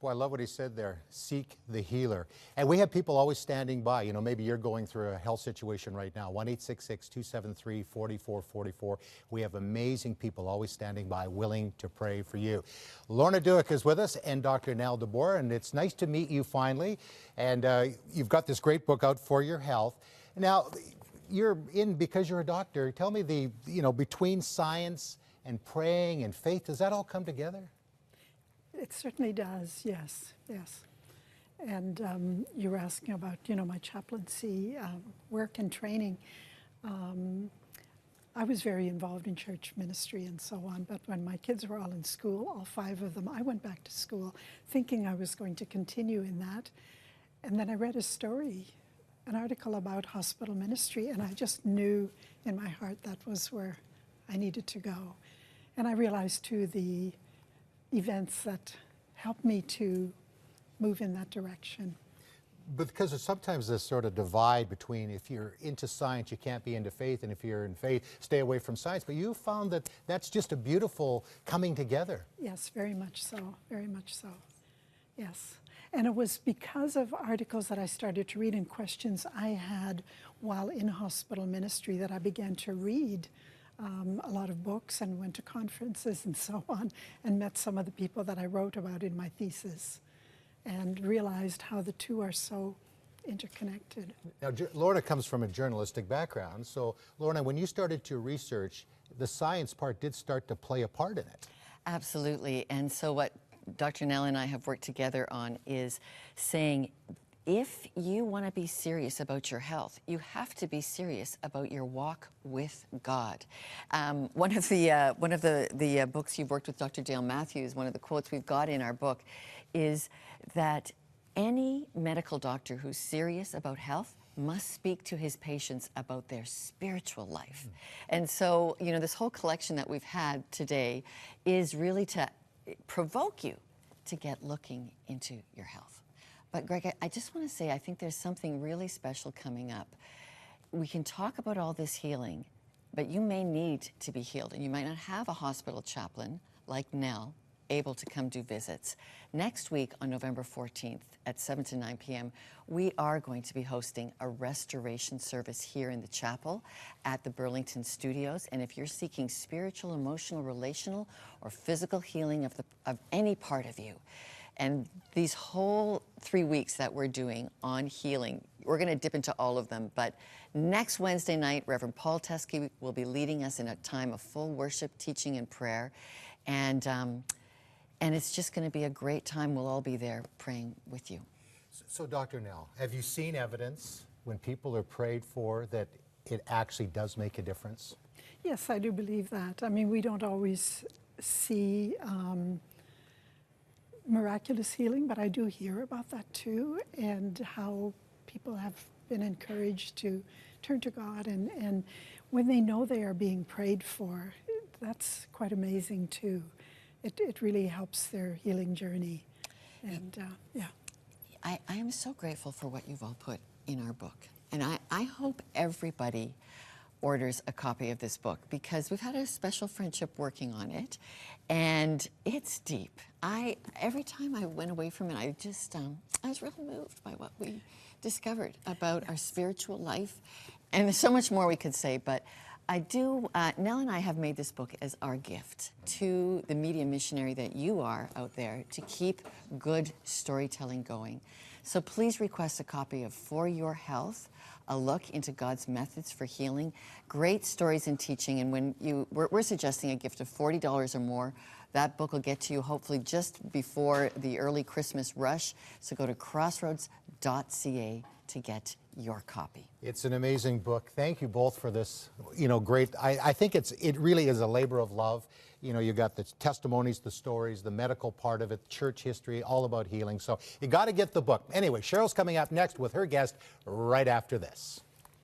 Boy, I love what he said there. Seek the healer. And we have people always standing by. You know, maybe you're going through a health situation right now. 1-866-273-4444. We have amazing people always standing by, willing to pray for you. LORNA DUECK is with us, and Dr. Nell DeBoer, and it's nice to meet you finally. And you've got this great book out for your health. Now, you're in because you're a doctor. Tell me between science and praying and faith, does that all come together? It certainly does, yes, yes. And you were asking about, my chaplaincy work and training. I was very involved in church ministry and so on, but when my kids were all in school, all 5 of them, I went back to school thinking I was going to continue in that. And then I read a story, an article about hospital ministry, and I just knew in my heart that was where I needed to go. And I realized too the events that helped me to move in that direction. But because there's sometimes this sort of divide between if you're into science, you can't be into faith, and if you're in faith, stay away from science. But you found that that's just a beautiful coming together. Yes, very much so, yes. And it was because of articles that I started to read and questions I had while in hospital ministry that I began to read a lot of books and went to conferences and so on, and met some of the people that I wrote about in my thesis and realized how the two are so interconnected. Now, Lorna comes from a journalistic background, so Lorna, when you started to research, the science part did start to play a part in it. Absolutely, and so what Dr. Nell and I have worked together on is saying, if you want to be serious about your health, you have to be serious about your walk with God. One of the books you've worked with Dr. Dale Matthews, one of the quotes we've got in our book is that any medical doctor who's serious about health must speak to his patients about their spiritual life. And so, this whole collection that we've had today is really to provoke you to get looking into your health. But Greg, I just want to say, I think there's something really special coming up. We can talk about all this healing, but you may need to be healed, and you might not have a hospital chaplain like Nell able to come do visits. Next week on November 14th at 7 to 9 p.m., we are going to be hosting a restoration service here in the chapel at the Burlington Studios. And if you're seeking spiritual, emotional, relational, or physical healing of any part of you, and these whole 3 weeks that we're doing on healing, we're going to dip into all of them. But next Wednesday night, Reverend Paul Teskey will be leading us in a time of full worship, teaching, and prayer. And it's just going to be a great time. We'll all be there praying with you. So Dr. Nell, have you seen evidence when people are prayed for that it actually does make a difference? Yes, I do believe that. I mean, we don't always see miraculous healing, but I do hear about that too, and how people have been encouraged to turn to God, and when they know they are being prayed for, that's quite amazing too. It really helps their healing journey, and yeah. I am so grateful for what you've all put in our book, and I hope everybody orders a copy of this book, because we've had a special friendship working on it, and it's deep. Every time I went away from it, I was really moved by what we discovered about our spiritual life, and there's so much more we could say, but Nell and I have made this book as our gift to the media missionary that you are out there to keep good storytelling going. So please request a copy of For Your Health, a look into God's methods for healing, great stories and teaching. And when we're suggesting a gift of $40 or more. That book will get to you hopefully just before the early Christmas rush. So go to crossroads.ca to get your copy. It's an amazing book. Thank you both for this, great. I think it really is a labor of love. You got the testimonies, the stories, the medical part of it, church history, all about healing. So you got to get the book. Anyway, Cheryl's coming up next with her guest right after this.